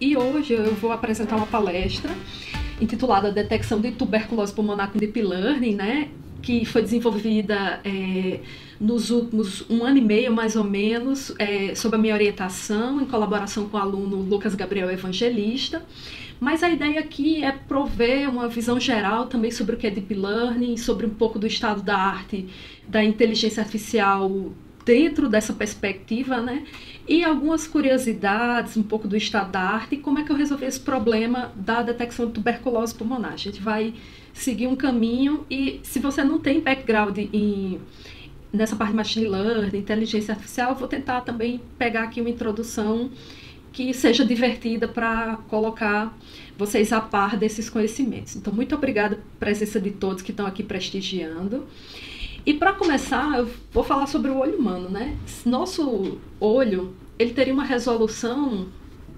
e hoje eu vou apresentar uma palestra intitulada Detecção de Tuberculose Pulmonar com Deep Learning, né, que foi desenvolvida nos últimos 1 ano e meio, mais ou menos, sob a minha orientação, em colaboração com o aluno Lucas Gabriel Evangelista. Mas a ideia aqui é prover uma visão geral também sobre o que é Deep Learning, sobre um pouco do estado da arte da inteligência artificial dentro dessa perspectiva, né? E algumas curiosidades, um pouco do estado da arte e como é que eu resolvi esse problema da detecção de tuberculose pulmonar. A gente vai seguir um caminho e se você não tem background nessa parte de machine learning, inteligência artificial, eu vou tentar também pegar aqui uma introdução que seja divertida para colocar vocês a par desses conhecimentos. Então, muito obrigada pela presença de todos que estão aqui prestigiando. E para começar, eu vou falar sobre o olho humano, né? Nosso olho, ele teria uma resolução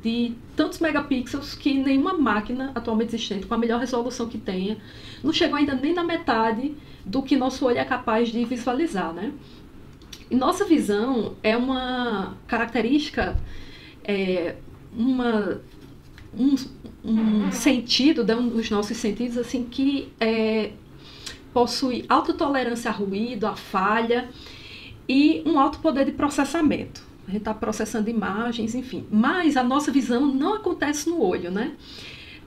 de tantos megapixels que nenhuma máquina atualmente existente, com a melhor resolução que tenha, não chegou ainda nem na metade do que nosso olho é capaz de visualizar, né? E nossa visão é uma característica, um sentido, um dos nossos sentidos, assim, que possui alta tolerância a ruído, a falha e um alto poder de processamento. A gente está processando imagens, enfim. Mas a nossa visão não acontece no olho, né?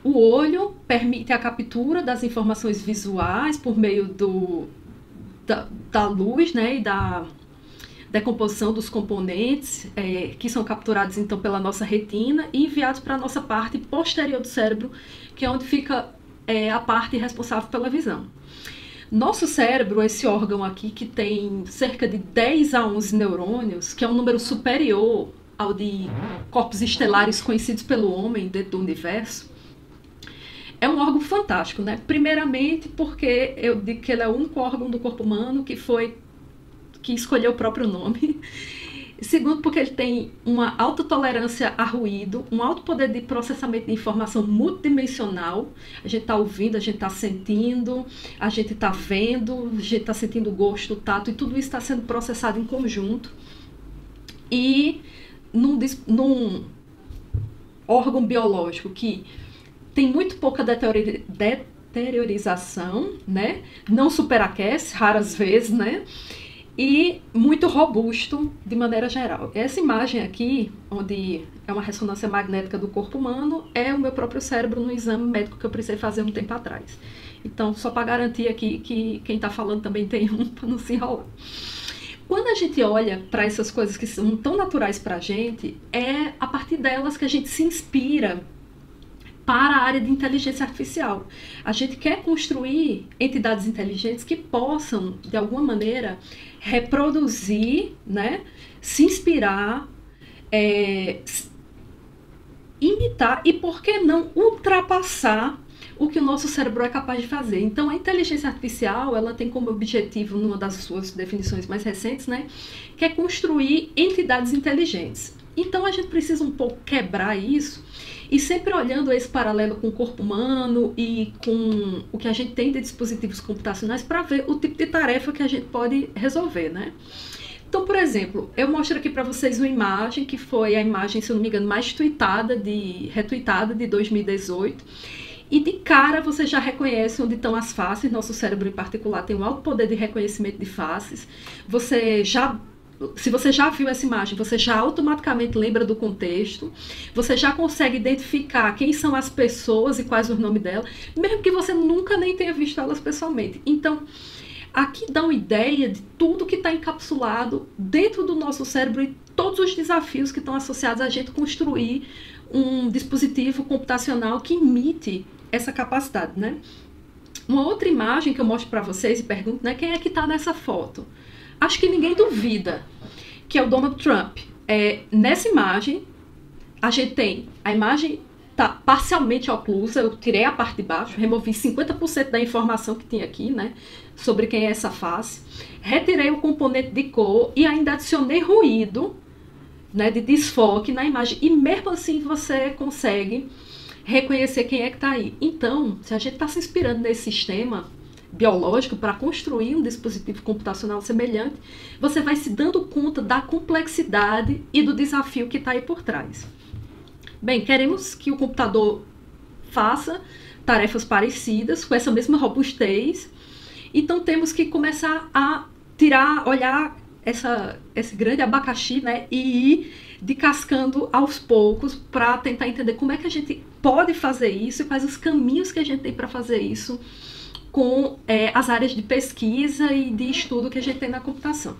O olho permite a captura das informações visuais por meio da luz, né? E da decomposição dos componentes que são capturados então pela nossa retina e enviados para a nossa parte posterior do cérebro, que é onde fica a parte responsável pela visão. Nosso cérebro, esse órgão aqui que tem cerca de 10 a 11 neurônios, que é um número superior ao de corpos estelares conhecidos pelo homem dentro do universo, é um órgão fantástico, né? Primeiramente porque eu digo que ele é o único órgão do corpo humano que escolheu o próprio nome. Segundo, porque ele tem uma alta tolerância a ruído, um alto poder de processamento de informação multidimensional. A gente está ouvindo, a gente está sentindo, a gente está vendo, a gente está sentindo o gosto, o tato, e tudo isso está sendo processado em conjunto. E num órgão biológico que tem muito pouca deteriorização, né? Não superaquece, raras vezes, né? E muito robusto de maneira geral. Essa imagem aqui, onde é uma ressonância magnética do corpo humano, é o meu próprio cérebro no exame médico que eu precisei fazer um tempo atrás. Então, só para garantir aqui que quem está falando também tem um, para não se enrolar. Quando a gente olha para essas coisas que são tão naturais para a gente, é a partir delas que a gente se inspira para a área de inteligência artificial. A gente quer construir entidades inteligentes que possam, de alguma maneira, reproduzir, né, se inspirar, imitar e, por que não, ultrapassar o que o nosso cérebro é capaz de fazer. Então, a inteligência artificial, ela tem como objetivo, numa das suas definições mais recentes, né, que é construir entidades inteligentes. Então, a gente precisa um pouco quebrar isso e sempre olhando esse paralelo com o corpo humano e com o que a gente tem de dispositivos computacionais para ver o tipo de tarefa que a gente pode resolver, né? Então, por exemplo, eu mostro aqui para vocês uma imagem que foi a imagem, se eu não me engano, mais retweetada de 2018. E de cara você já reconhece onde estão as faces. Nosso cérebro em particular tem um alto poder de reconhecimento de faces. Se você já viu essa imagem, você já automaticamente lembra do contexto, você já consegue identificar quem são as pessoas e quais o nome delas, mesmo que você nunca nem tenha visto elas pessoalmente. Então, aqui dá uma ideia de tudo que está encapsulado dentro do nosso cérebro e todos os desafios que estão associados a gente construir um dispositivo computacional que imite essa capacidade, né? Uma outra imagem que eu mostro para vocês e pergunto, né, quem é que está nessa foto? Acho que ninguém duvida que é o Donald Trump. Nessa imagem, a imagem está parcialmente oclusa, eu tirei a parte de baixo, removi 50% da informação que tinha aqui, né, sobre quem é essa face, retirei o componente de cor e ainda adicionei ruído, né, de desfoque na imagem, e mesmo assim você consegue reconhecer quem é que está aí. Então, se a gente está se inspirando nesse sistema biológico para construir um dispositivo computacional semelhante, você vai se dando conta da complexidade e do desafio que está aí por trás. Bem, queremos que o computador faça tarefas parecidas, com essa mesma robustez. Então temos que começar a olhar esse grande abacaxi, né, e ir descascando aos poucos para tentar entender como é que a gente pode fazer isso e quais os caminhos que a gente tem para fazer isso com as áreas de pesquisa e de estudo que a gente tem na computação.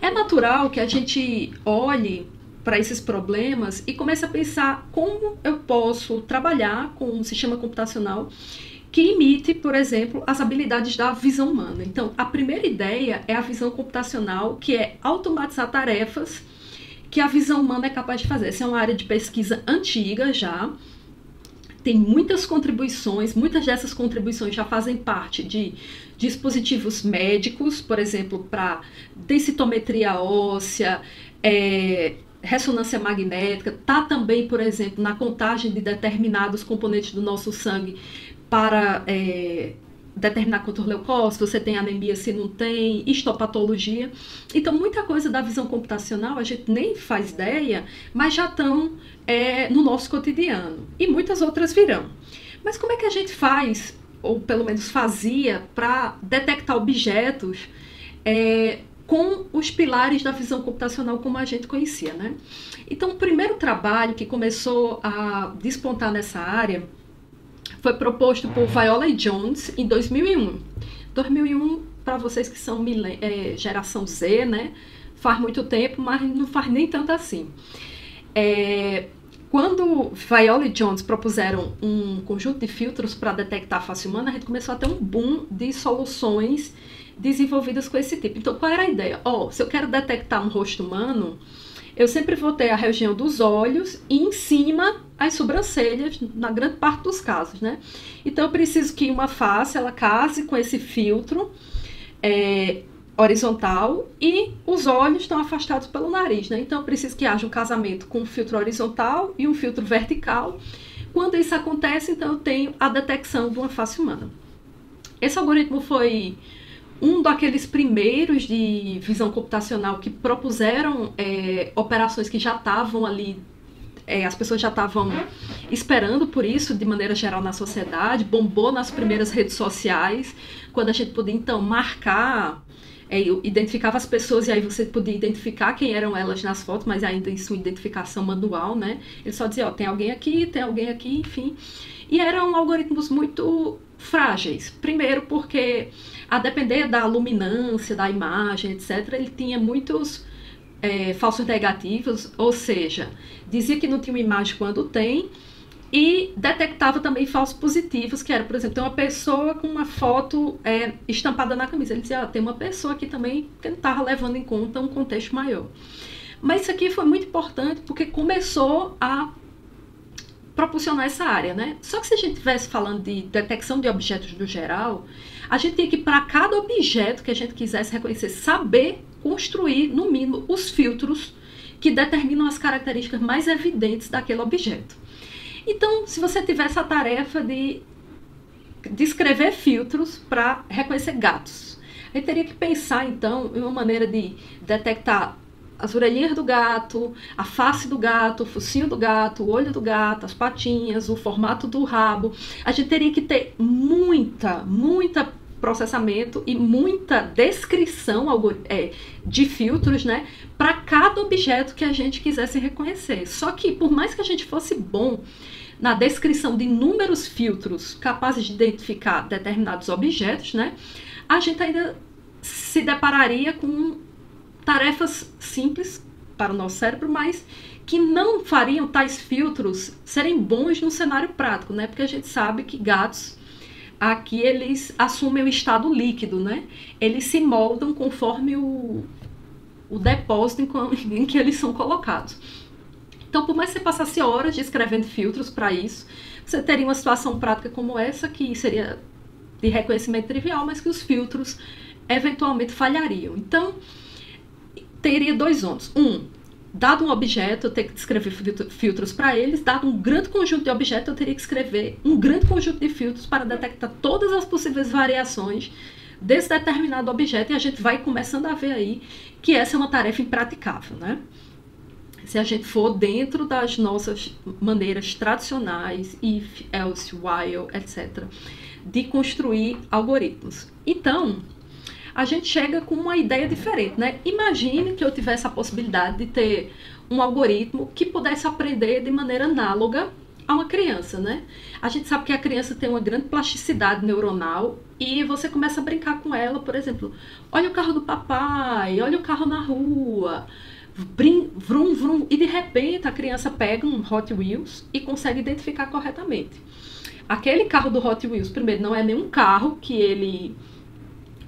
É natural que a gente olhe para esses problemas e comece a pensar como eu posso trabalhar com um sistema computacional que imite, por exemplo, as habilidades da visão humana. Então, a primeira ideia é a visão computacional, que é automatizar tarefas que a visão humana é capaz de fazer. Essa é uma área de pesquisa antiga já, tem muitas contribuições, muitas dessas contribuições já fazem parte de dispositivos médicos, por exemplo, para densitometria óssea, ressonância magnética, está também, por exemplo, na contagem de determinados componentes do nosso sangue para determinar quantos leucócitos, você tem anemia, se não tem, histopatologia. Então, muita coisa da visão computacional a gente nem faz ideia, mas já estão no nosso cotidiano. E muitas outras virão. Mas como é que a gente faz, ou pelo menos fazia, para detectar objetos com os pilares da visão computacional como a gente conhecia, né? Então, o primeiro trabalho que começou a despontar nessa área foi proposto por Viola e Jones em 2001. 2001, para vocês que são geração Z, né? Faz muito tempo, mas não faz nem tanto assim. Quando Viola e Jones propuseram um conjunto de filtros para detectar a face humana, a gente começou a ter um boom de soluções desenvolvidas com esse tipo. Então, qual era a ideia? Se eu quero detectar um rosto humano, eu sempre vou ter a região dos olhos e em cima as sobrancelhas, na grande parte dos casos, né? Então, eu preciso que uma face, ela case com esse filtro horizontal e os olhos estão afastados pelo nariz, né? Então, eu preciso que haja um casamento com um filtro horizontal e um filtro vertical. Quando isso acontece, então, eu tenho a detecção de uma face humana. Esse algoritmo foi um daqueles primeiros de visão computacional que propuseram operações que já estavam ali, as pessoas já estavam esperando por isso de maneira geral na sociedade, bombou nas primeiras redes sociais, quando a gente podia então marcar, identificava as pessoas e aí você podia identificar quem eram elas nas fotos, mas ainda isso identificação manual, né? Ele só dizia, tem alguém aqui, enfim. E eram algoritmos muito frágeis. Primeiro porque, a depender da luminância, da imagem, etc., ele tinha muitos falsos negativos, ou seja, dizia que não tinha uma imagem quando tem, e detectava também falsos positivos, que era, por exemplo, tem uma pessoa com uma foto estampada na camisa. Ele dizia, tem uma pessoa aqui também que não estava levando em conta um contexto maior. Mas isso aqui foi muito importante porque começou a proporcionar essa área, né? Só que se a gente estivesse falando de detecção de objetos no geral, a gente tinha que, para cada objeto que a gente quisesse reconhecer, saber construir, no mínimo, os filtros que determinam as características mais evidentes daquele objeto. Então, se você tivesse a tarefa de descrever filtros para reconhecer gatos, aí teria que pensar, então, em uma maneira de detectar as orelhinhas do gato, a face do gato, o focinho do gato, o olho do gato, as patinhas, o formato do rabo. A gente teria que ter muita processamento e muita descrição de filtros, né, para cada objeto que a gente quisesse reconhecer. Só que, por mais que a gente fosse bom na descrição de inúmeros filtros capazes de identificar determinados objetos, né, a gente ainda se depararia com tarefas simples para o nosso cérebro, mas que não fariam tais filtros serem bons no cenário prático, né? Porque a gente sabe que gatos, aqui eles assumem o estado líquido, né? Eles se moldam conforme o depósito em que eles são colocados. Então, por mais que você passasse horas descrevendo filtros para isso, você teria uma situação prática como essa, que seria de reconhecimento trivial, mas que os filtros eventualmente falhariam. Então, teria dois ônus. Dado um objeto, eu teria que descrever filtros para eles. Dado um grande conjunto de objetos, eu teria que escrever um grande conjunto de filtros para detectar todas as possíveis variações desse determinado objeto. E a gente vai começando a ver aí que essa é uma tarefa impraticável, né? se a gente for dentro das nossas maneiras tradicionais, if, else, while, etc., de construir algoritmos. Então, a gente chega com uma ideia diferente, né? Imagine que eu tivesse a possibilidade de ter um algoritmo que pudesse aprender de maneira análoga a uma criança, né? A gente sabe que a criança tem uma grande plasticidade neuronal e você começa a brincar com ela, por exemplo, olha o carro do papai, olha o carro na rua, vrum, vrum, e de repente a criança pega um Hot Wheels e consegue identificar corretamente. Aquele carro do Hot Wheels, primeiro, não é nenhum carro que ele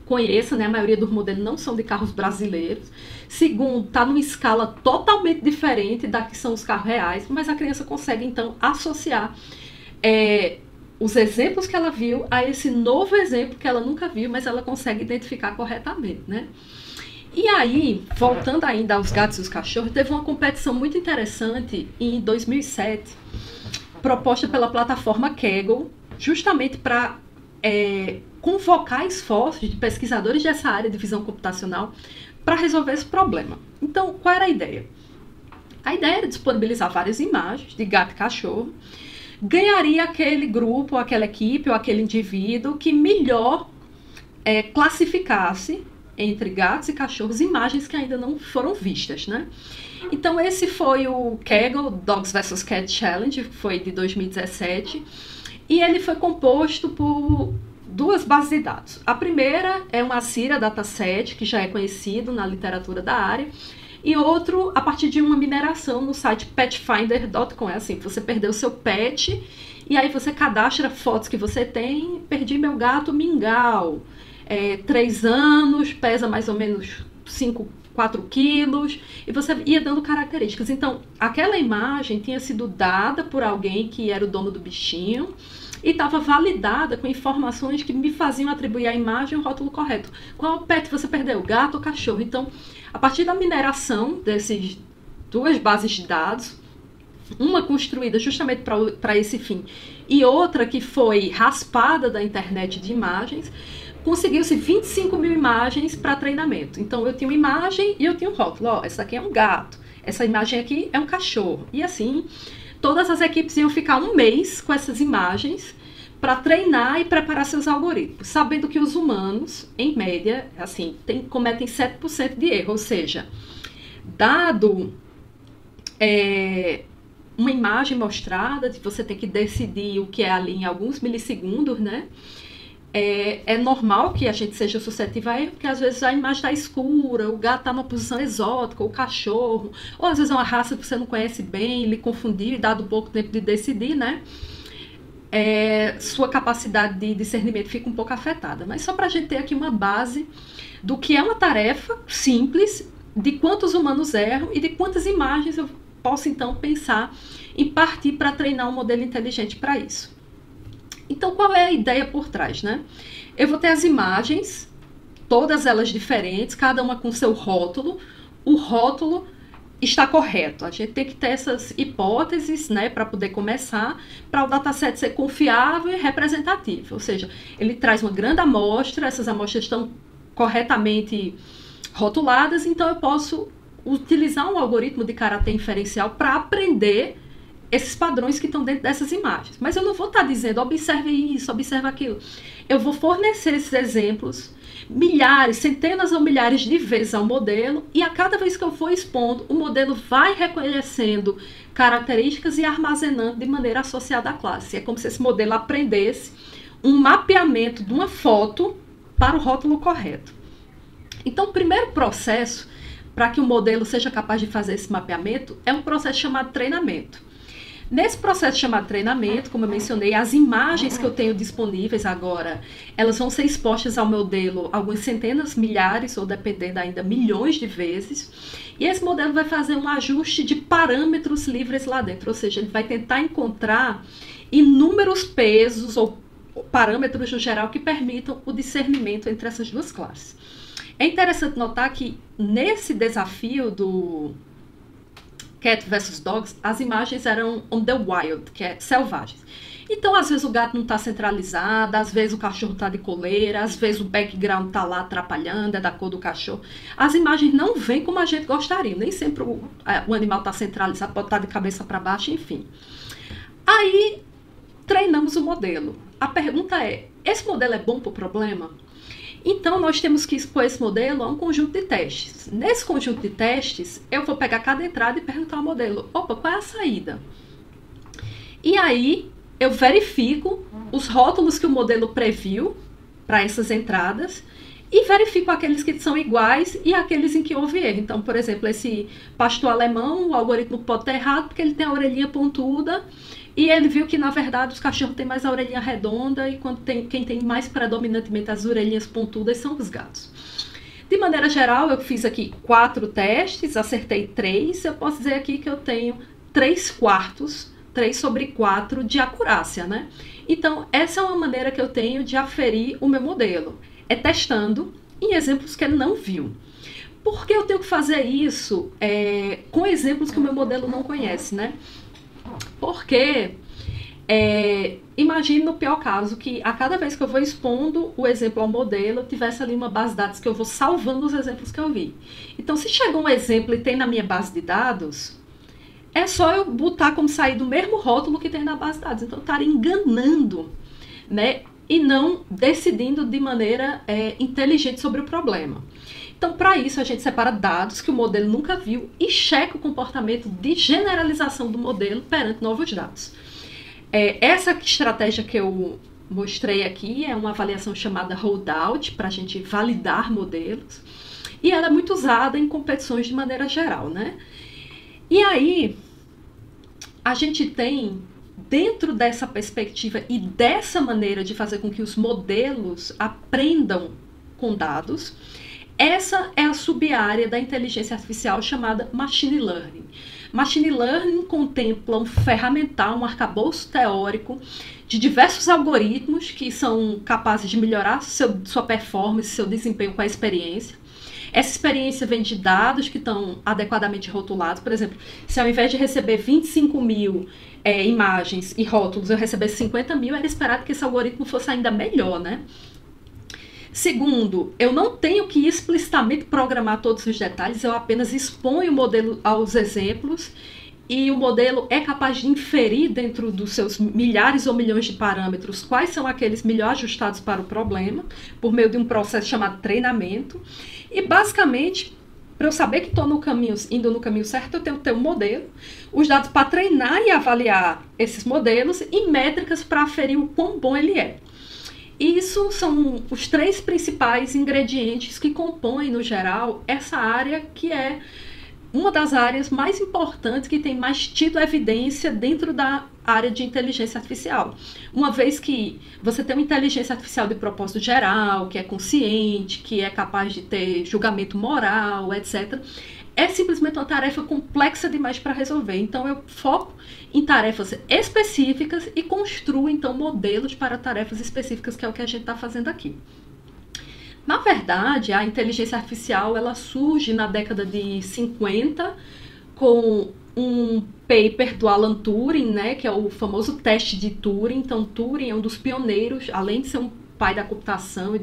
conheça, né? A maioria dos modelos não são de carros brasileiros. Segundo, está numa escala totalmente diferente da que são os carros reais, mas a criança consegue, então, associar os exemplos que ela viu a esse novo exemplo que ela nunca viu, mas ela consegue identificar corretamente, né? E aí, voltando ainda aos gatos e os cachorros, teve uma competição muito interessante em 2007, proposta pela plataforma Kaggle, justamente para convocar esforços de pesquisadores dessa área de visão computacional para resolver esse problema. Então, qual era a ideia? A ideia era disponibilizar várias imagens de gato e cachorro, ganharia aquele grupo, ou aquela equipe, ou aquele indivíduo que melhor classificasse entre gatos e cachorros imagens que ainda não foram vistas, né? Então, esse foi o Kaggle Dogs vs Cats Challenge, que foi de 2017, e ele foi composto por duas bases de dados. A primeira é uma Sira dataset, que já é conhecido na literatura da área, e outro a partir de uma mineração no site petfinder.com. É assim, você perdeu seu pet, e aí você cadastra fotos que você tem. Perdi meu gato mingau, 3 anos, pesa mais ou menos 4 quilos, e você ia dando características. Então, aquela imagem tinha sido dada por alguém que era o dono do bichinho, e estava validada com informações que me faziam atribuir à imagem o rótulo correto. Qual pet você perdeu, gato ou cachorro? Então, a partir da mineração dessas duas bases de dados, uma construída justamente para esse fim e outra que foi raspada da internet de imagens, conseguiu-se 25 mil imagens para treinamento. Então, eu tinha uma imagem e eu tinha um rótulo. Ó, essa aqui é um gato, essa imagem aqui é um cachorro. E assim, todas as equipes iam ficar um mês com essas imagens para treinar e preparar seus algoritmos, sabendo que os humanos, em média, assim, cometem 7% de erro, ou seja, dado uma imagem mostrada, você tem que decidir o que é ali em alguns milissegundos, né? É normal que a gente seja suscetível a erro, porque às vezes a imagem está escura, o gato está numa posição exótica, o cachorro, ou às vezes é uma raça que você não conhece bem, lhe confundir e dado pouco tempo de decidir, né? Sua capacidade de discernimento fica um pouco afetada. Mas só para a gente ter aqui uma base do que é uma tarefa simples, de quantos humanos erram e de quantas imagens eu posso então pensar em partir para treinar um modelo inteligente para isso. Então, qual é a ideia por trás, né? Eu vou ter as imagens, todas elas diferentes, cada uma com seu rótulo. O rótulo está correto. A gente tem que ter essas hipóteses, né, para poder começar, para o dataset ser confiável e representativo. Ou seja, ele traz uma grande amostra, essas amostras estão corretamente rotuladas, então eu posso utilizar um algoritmo de caráter inferencial para aprender esses padrões que estão dentro dessas imagens. Mas eu não vou estar dizendo, observe isso, observe aquilo. Eu vou fornecer esses exemplos milhares, centenas ou milhares de vezes ao modelo, e a cada vez que eu for expondo, o modelo vai reconhecendo características e armazenando de maneira associada à classe. É como se esse modelo aprendesse um mapeamento de uma foto para o rótulo correto. Então, o primeiro processo para que o modelo seja capaz de fazer esse mapeamento é um processo chamado treinamento. Nesse processo chamado treinamento, como eu mencionei, as imagens que eu tenho disponíveis agora, elas vão ser expostas ao modelo algumas centenas, milhares, ou dependendo ainda, milhões de vezes. E esse modelo vai fazer um ajuste de parâmetros livres lá dentro, ou seja, ele vai tentar encontrar inúmeros pesos ou parâmetros no geral que permitam o discernimento entre essas duas classes. É interessante notar que nesse desafio do Cat versus Dogs, as imagens eram on the wild, que é selvagens. Então, às vezes o gato não está centralizado, às vezes o cachorro está de coleira, às vezes o background está lá atrapalhando, é da cor do cachorro. As imagens não vêm como a gente gostaria, nem sempre o animal está centralizado, pode estar de cabeça para baixo, enfim. Aí, treinamos o modelo. A pergunta é, esse modelo é bom para o problema? Então, nós temos que expor esse modelo a um conjunto de testes. Nesse conjunto de testes, eu vou pegar cada entrada e perguntar ao modelo, opa, qual é a saída? E aí, eu verifico os rótulos que o modelo previu para essas entradas e verifico aqueles que são iguais e aqueles em que houve erro. Então, por exemplo, esse pastor alemão, o algoritmo pode estar errado porque ele tem a orelhinha pontuda e ele viu que, na verdade, os cachorros têm mais a orelhinha redonda e quem tem mais predominantemente as orelhinhas pontudas são os gatos. De maneira geral, eu fiz aqui 4 testes, acertei 3. Eu posso dizer aqui que eu tenho 3/4, 3/4 de acurácia, né? Então, essa é uma maneira que eu tenho de aferir o meu modelo. É testando em exemplos que ele não viu. Por que eu tenho que fazer isso com exemplos que o meu modelo não conhece, né? Porque, imagine no pior caso que a cada vez que eu vou expondo o exemplo ao modelo, eu tivesse ali uma base de dados que eu vou salvando os exemplos que eu vi. Então, se chega um exemplo e tem na minha base de dados, é só eu botar como sair do mesmo rótulo que tem na base de dados. Então, eu estaria enganando, né? E não decidindo de maneira inteligente sobre o problema. Então, para isso, a gente separa dados que o modelo nunca viu e checa o comportamento de generalização do modelo perante novos dados. Essa estratégia que eu mostrei aqui é uma avaliação chamada holdout, para a gente validar modelos, e ela é muito usada em competições de maneira geral, né? E aí, a gente tem, dentro dessa perspectiva e dessa maneira de fazer com que os modelos aprendam com dados, essa é a sub-área da inteligência artificial chamada Machine Learning. Machine Learning contempla um ferramental, um arcabouço teórico de diversos algoritmos que são capazes de melhorar sua performance, seu desempenho com a experiência. Essa experiência vem de dados que estão adequadamente rotulados. Por exemplo, se ao invés de receber 25 mil imagens e rótulos, eu recebesse 50 mil, era esperado que esse algoritmo fosse ainda melhor, né? Segundo, eu não tenho que explicitamente programar todos os detalhes, eu apenas exponho o modelo aos exemplos e o modelo é capaz de inferir dentro dos seus milhares ou milhões de parâmetros quais são aqueles melhor ajustados para o problema, por meio de um processo chamado treinamento. E basicamente, para eu saber que estou indo no caminho certo, eu tenho que ter um modelo, os dados para treinar e avaliar esses modelos e métricas para aferir o quão bom ele é. Isso são os 3 principais ingredientes que compõem, no geral, essa área que é uma das áreas mais importantes que tem mais tido evidência dentro da área de inteligência artificial. Uma vez que você tem uma inteligência artificial de propósito geral, que é consciente, que é capaz de ter julgamento moral, etc., é simplesmente uma tarefa complexa demais para resolver. Então, eu foco em tarefas específicas e construo, então, modelos para tarefas específicas, que é o que a gente está fazendo aqui. Na verdade, a inteligência artificial ela surge na década de 50 com um paper do Alan Turing, né, que é o famoso teste de Turing. Então, Turing é um dos pioneiros, além de ser um pai da computação e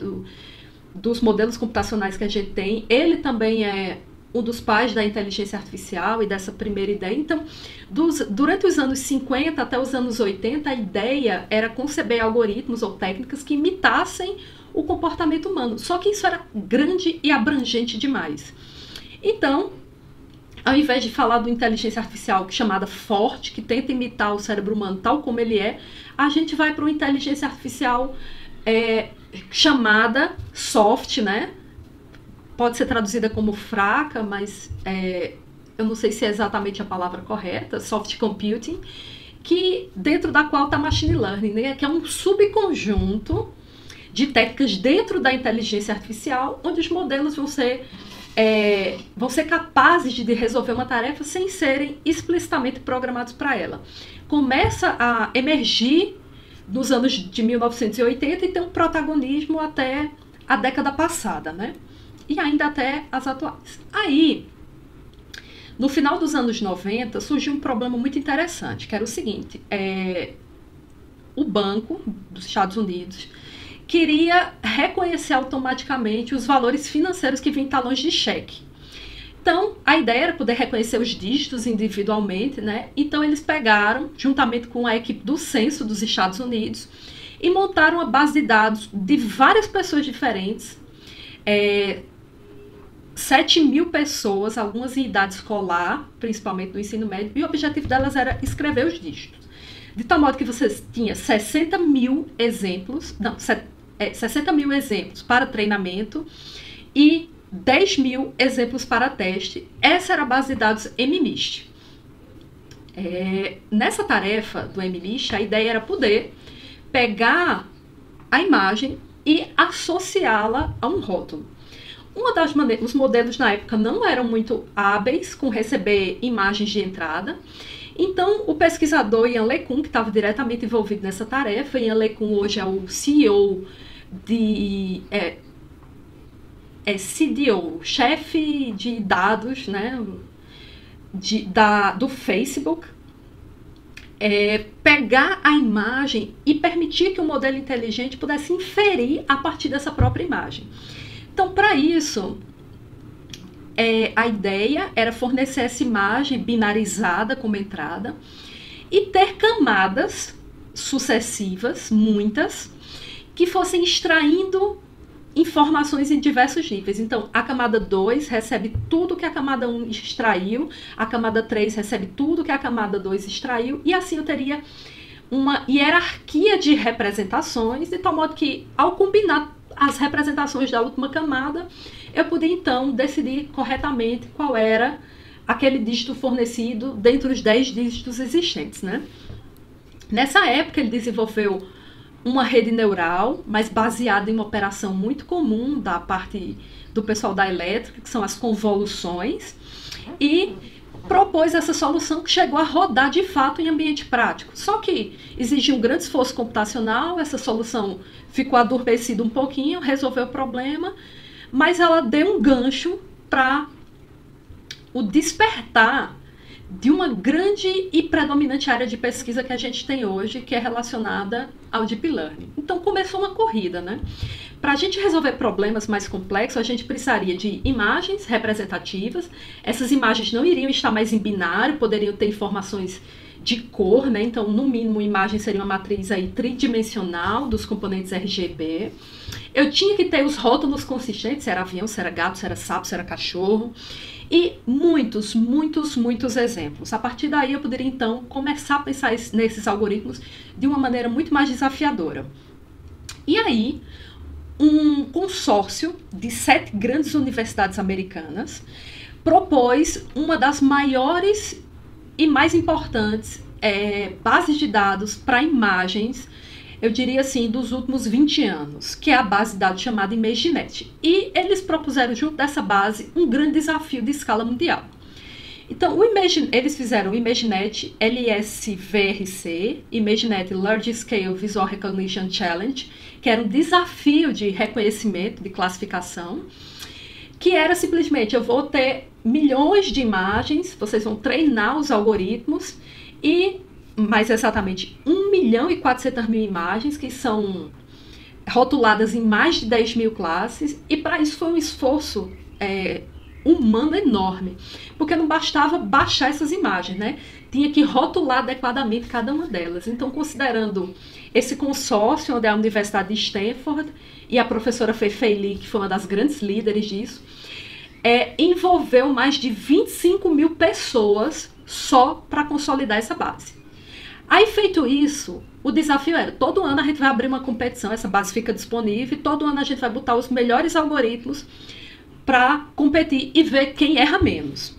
dos modelos computacionais que a gente tem, ele também é um dos pais da inteligência artificial e dessa primeira ideia. Então, durante os anos 50 até os anos 80, a ideia era conceber algoritmos ou técnicas que imitassem o comportamento humano. Só que isso era grande e abrangente demais. Então, ao invés de falar do inteligência artificial chamada forte, que tenta imitar o cérebro humano tal como ele é, a gente vai para uma inteligência artificial chamada soft, né? Pode ser traduzida como fraca, mas eu não sei se é exatamente a palavra correta, soft computing, que dentro da qual está machine learning, né? Que é um subconjunto de técnicas dentro da inteligência artificial, onde os modelos vão ser capazes de resolver uma tarefa sem serem explicitamente programados para ela. Começa a emergir nos anos de 1980 e tem um protagonismo até a década passada, né? E ainda até as atuais. Aí, no final dos anos 90, surgiu um problema muito interessante, que era o seguinte, o banco dos Estados Unidos queria reconhecer automaticamente os valores financeiros que vinham em talões de cheque. Então, a ideia era poder reconhecer os dígitos individualmente, né? Então, eles pegaram, juntamente com a equipe do Censo dos Estados Unidos, e montaram uma base de dados de várias pessoas diferentes, 7.000 pessoas, algumas em idade escolar, principalmente no ensino médio, e o objetivo delas era escrever os dígitos. De tal modo que você tinha 60.000 exemplos, 60.000 exemplos para treinamento e 10.000 exemplos para teste. Essa era a base de dados MNIST. Nessa tarefa do MNIST, a ideia era poder pegar a imagem e associá-la a um rótulo. Os modelos na época não eram muito hábeis com receber imagens de entrada. Então, o pesquisador Ian LeCun, que estava diretamente envolvido nessa tarefa, Ian LeCun hoje é o CEO CDO, chefe de dados, né, do Facebook, pegar a imagem e permitir que o modelo inteligente pudesse inferir a partir dessa própria imagem. Então, para isso, a ideia era fornecer essa imagem binarizada como entrada e ter camadas sucessivas, muitas, que fossem extraindo informações em diversos níveis. Então, a camada 2 recebe tudo que a camada 1 extraiu, a camada 3 recebe tudo que a camada 2 extraiu, e assim eu teria uma hierarquia de representações, de tal modo que, ao combinar as representações da última camada, eu podia então decidir corretamente qual era aquele dígito fornecido dentre os 10 dígitos existentes, né? Nessa época ele desenvolveu uma rede neural, mas baseada em uma operação muito comum da parte do pessoal da elétrica, que são as convoluções, e propôs essa solução que chegou a rodar de fato em ambiente prático. Só que exigia um grande esforço computacional, essa solução ficou adormecida um pouquinho, resolveu o problema, mas ela deu um gancho para o despertar de uma grande e predominante área de pesquisa que a gente tem hoje, que é relacionada ao Deep Learning. Então começou uma corrida, né? Para a gente resolver problemas mais complexos, a gente precisaria de imagens representativas. Essas imagens não iriam estar mais em binário, poderiam ter informações de cor, né? Então, no mínimo, a imagem seria uma matriz aí tridimensional dos componentes RGB. Eu tinha que ter os rótulos consistentes, se era avião, se era gato, se era sapo, se era cachorro. E muitos exemplos. A partir daí eu poderia então começar a pensar nesses algoritmos de uma maneira muito mais desafiadora. E aí, um consórcio de 7 grandes universidades americanas propôs uma das maiores e mais importantes bases de dados para imagens, eu diria assim, dos últimos 20 anos, que é a base de dados chamada ImageNet. E eles propuseram, junto dessa base, um grande desafio de escala mundial. Então, eles fizeram o ImageNet LSVRC, ImageNet Large Scale Visual Recognition Challenge, que era um desafio de reconhecimento, de classificação, que era simplesmente, eu vou ter milhões de imagens, vocês vão treinar os algoritmos e mais exatamente 1.400.000 imagens que são rotuladas em mais de 10.000 classes, e para isso foi um esforço humano enorme, porque não bastava baixar essas imagens, né? Tinha que rotular adequadamente cada uma delas. Então, considerando esse consórcio, onde é a Universidade de Stanford e a professora Fei Li, que foi uma das grandes líderes disso, envolveu mais de 25.000 pessoas só para consolidar essa base. Aí, feito isso, o desafio era, todo ano a gente vai abrir uma competição, essa base fica disponível, e todo ano a gente vai botar os melhores algoritmos para competir e ver quem erra menos.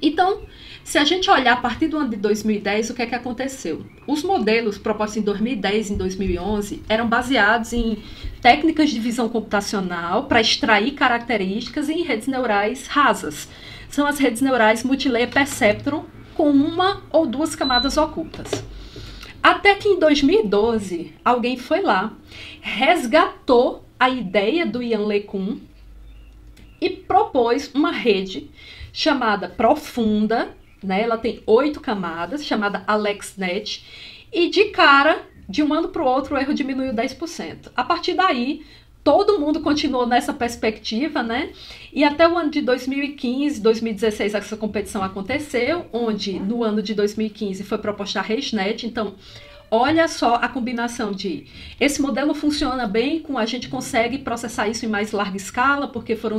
Então, se a gente olhar a partir do ano de 2010, o que é que aconteceu? Os modelos propostos em 2010 e em 2011 eram baseados em técnicas de visão computacional para extrair características em redes neurais rasas. São as redes neurais Multilayer Perceptron, com 1 ou 2 camadas ocultas. Até que em 2012, alguém foi lá, resgatou a ideia do Ian LeCun e propôs uma rede chamada Profunda, né? Ela tem 8 camadas, chamada AlexNet, e de cara De um ano para o outro, o erro diminuiu 10%. A partir daí, todo mundo continuou nessa perspectiva, né? E até o ano de 2015, 2016, essa competição aconteceu, onde no ano de 2015 foi proposta a ResNet. Então, olha só a combinação de esse modelo funciona bem, a gente consegue processar isso em mais larga escala, porque foi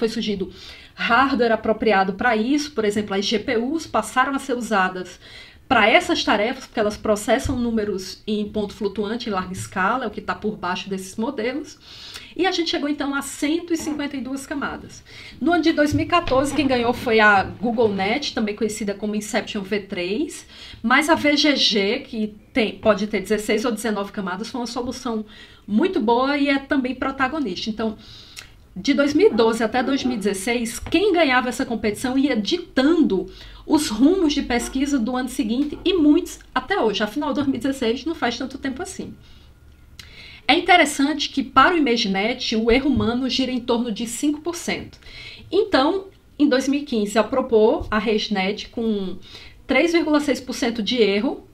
surgindo hardware apropriado para isso. Por exemplo, as GPUs passaram a ser usadas para essas tarefas, porque elas processam números em ponto flutuante, em larga escala, é o que está por baixo desses modelos. E a gente chegou então a 152 camadas. No ano de 2014, quem ganhou foi a GoogleNet, também conhecida como Inception V3, mas a VGG, que pode ter 16 ou 19 camadas, foi uma solução muito boa e é também protagonista. Então, de 2012 até 2016, quem ganhava essa competição ia ditando os rumos de pesquisa do ano seguinte, e muitos até hoje. Afinal, 2016 não faz tanto tempo assim. É interessante que para o ImageNet o erro humano gira em torno de 5%. Então, em 2015, ao propor a ResNet com 3,6% de erro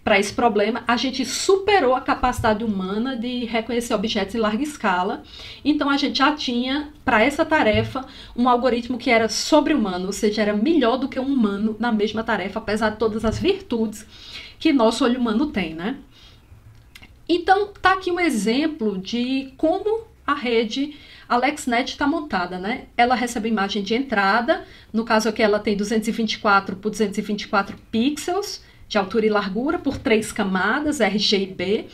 para esse problema, a gente superou a capacidade humana de reconhecer objetos em larga escala. Então, a gente já tinha, para essa tarefa, um algoritmo que era sobre-humano, ou seja, era melhor do que um humano na mesma tarefa, apesar de todas as virtudes que nosso olho humano tem, né? Então, tá aqui um exemplo de como a rede AlexNet está montada, né? Ela recebe imagem de entrada, no caso aqui ela tem 224 por 224 pixels de altura e largura por 3 camadas, R, G e B.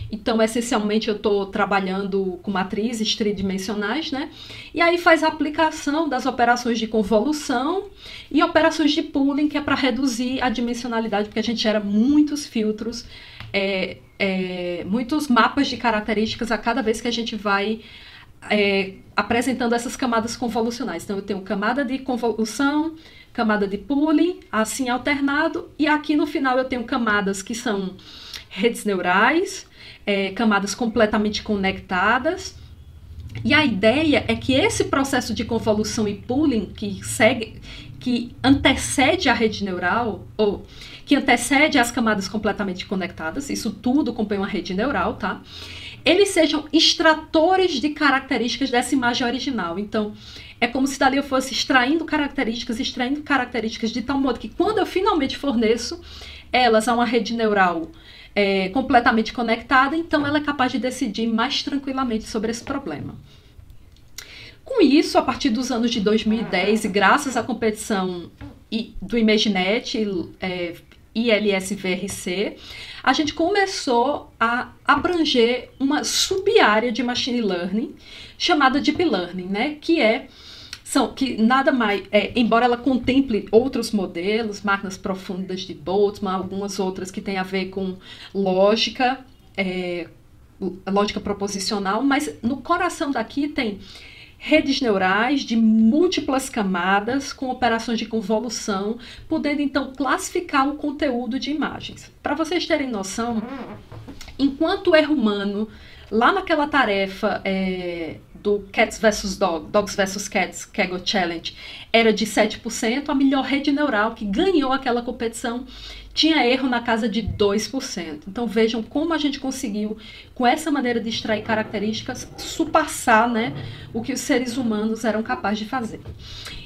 Então, essencialmente, eu estou trabalhando com matrizes tridimensionais, né? E aí faz a aplicação das operações de convolução e operações de pooling, que é para reduzir a dimensionalidade, porque a gente gera muitos filtros, muitos mapas de características a cada vez que a gente vai apresentando essas camadas convolucionais. Então, eu tenho camada de convolução, camada de pooling, assim alternado, e aqui no final eu tenho camadas que são redes neurais, camadas completamente conectadas. E a ideia é que esse processo de convolução e pooling que antecede a rede neural, ou que antecede as camadas completamente conectadas, isso tudo compõe uma rede neural, tá? Eles sejam extratores de características dessa imagem original. Então, é como se dali eu fosse extraindo características de tal modo que quando eu finalmente forneço elas a uma rede neural completamente conectada, então ela é capaz de decidir mais tranquilamente sobre esse problema. Com isso, a partir dos anos de 2010, e graças à competição do ImageNet, ILS-VRC, a gente começou a abranger uma sub-área de Machine Learning chamada Deep Learning, né? Que nada mais, embora ela contemple outros modelos, máquinas profundas de Boltzmann, algumas outras que têm a ver com lógica proposicional, mas no coração daqui tem redes neurais de múltiplas camadas com operações de convolução, podendo então classificar o conteúdo de imagens. Para vocês terem noção, enquanto o erro humano, lá naquela tarefa do Cats vs Dogs vs Cats, Kaggle Challenge, era de 7%, a melhor rede neural que ganhou aquela competição tinha erro na casa de 2%. Então vejam como a gente conseguiu, com essa maneira de extrair características, surpassar, né, o que os seres humanos eram capazes de fazer.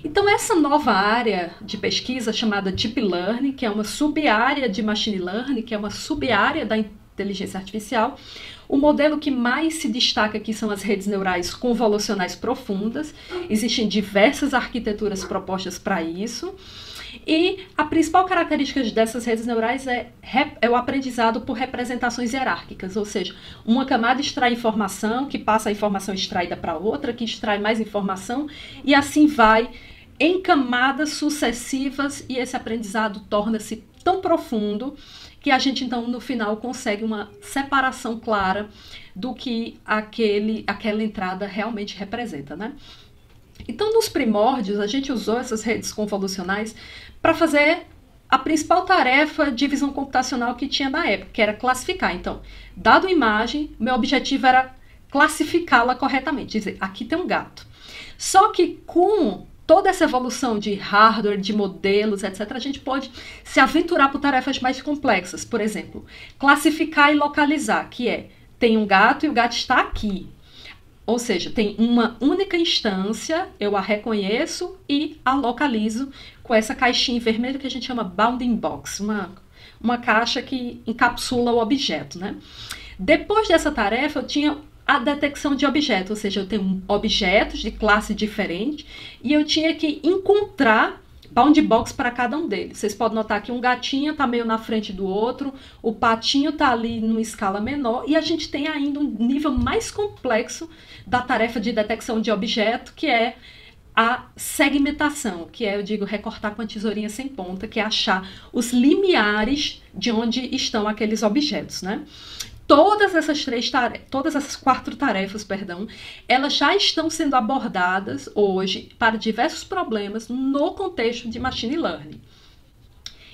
Então essa nova área de pesquisa chamada Deep Learning, que é uma sub-área de Machine Learning, que é uma sub-área da inteligência artificial, o modelo que mais se destaca aqui são as redes neurais convolucionais profundas. Existem diversas arquiteturas propostas para isso. E a principal característica dessas redes neurais é o aprendizado por representações hierárquicas, ou seja, uma camada extrai informação, que passa a informação extraída para outra, que extrai mais informação, e assim vai em camadas sucessivas, e esse aprendizado torna-se tão profundo que a gente, então, no final, consegue uma separação clara do que aquela entrada realmente representa, né? Então, nos primórdios, a gente usou essas redes convolucionais para fazer a principal tarefa de visão computacional que tinha na época, que era classificar. Então, dado a imagem, meu objetivo era classificá-la corretamente, dizer, aqui tem um gato. Só que com toda essa evolução de hardware, de modelos, etc., a gente pode se aventurar por tarefas mais complexas. Por exemplo, classificar e localizar, que é, tem um gato e o gato está aqui. Ou seja, tem uma única instância, eu a reconheço e a localizo com essa caixinha vermelha que a gente chama bounding box, uma caixa que encapsula o objeto, né? Depois dessa tarefa, eu tinha a detecção de objetos, ou seja, eu tenho objetos de classe diferente e eu tinha que encontrar bounding box para cada um deles. Vocês podem notar que um gatinho está meio na frente do outro, o patinho está ali numa escala menor e a gente tem ainda um nível mais complexo da tarefa de detecção de objeto, que é a segmentação, que é, eu digo, recortar com a tesourinha sem ponta, que é achar os limiares de onde estão aqueles objetos, né? Todas essas 4 tarefas, elas já estão sendo abordadas hoje para diversos problemas no contexto de Machine Learning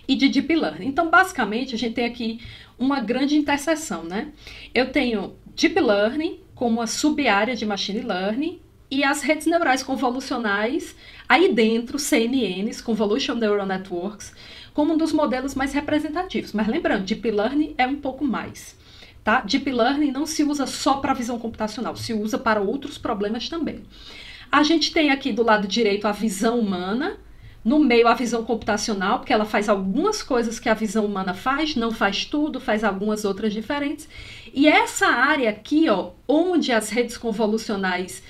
e de Deep Learning. Então, basicamente, a gente tem aqui uma grande interseção, né? Eu tenho Deep Learning como uma sub-área de Machine Learning e as redes neurais convolucionais, aí dentro, CNNs, Convolutional Neural Networks, como um dos modelos mais representativos. Mas lembrando, Deep Learning é um pouco mais. Tá? Deep Learning não se usa só para visão computacional, se usa para outros problemas também. A gente tem aqui do lado direito a visão humana, no meio a visão computacional, porque ela faz algumas coisas que a visão humana faz, não faz tudo, faz algumas outras diferentes. E essa área aqui, ó, onde as redes convolucionais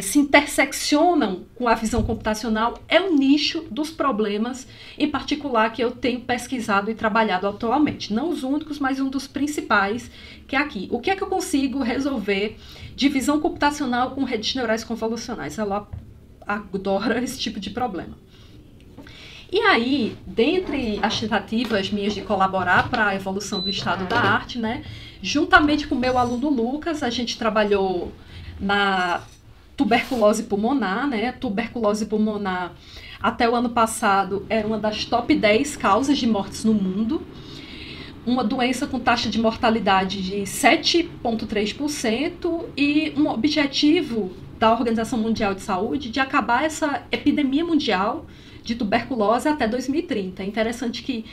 se interseccionam com a visão computacional, é o nicho dos problemas, em particular, que eu tenho pesquisado e trabalhado atualmente. Não os únicos, mas um dos principais, que é aqui. O que é que eu consigo resolver de visão computacional com redes neurais convolucionais? Ela adora esse tipo de problema. E aí, dentre as tentativas minhas de colaborar para a evolução do estado da arte, né, juntamente com o meu aluno Lucas, a gente trabalhou na tuberculose pulmonar, né? Tuberculose pulmonar, até o ano passado, era uma das top 10 causas de mortes no mundo. Uma doença com taxa de mortalidade de 7,3% e um objetivo da Organização Mundial de Saúde de acabar essa epidemia mundial de tuberculose até 2030. É interessante que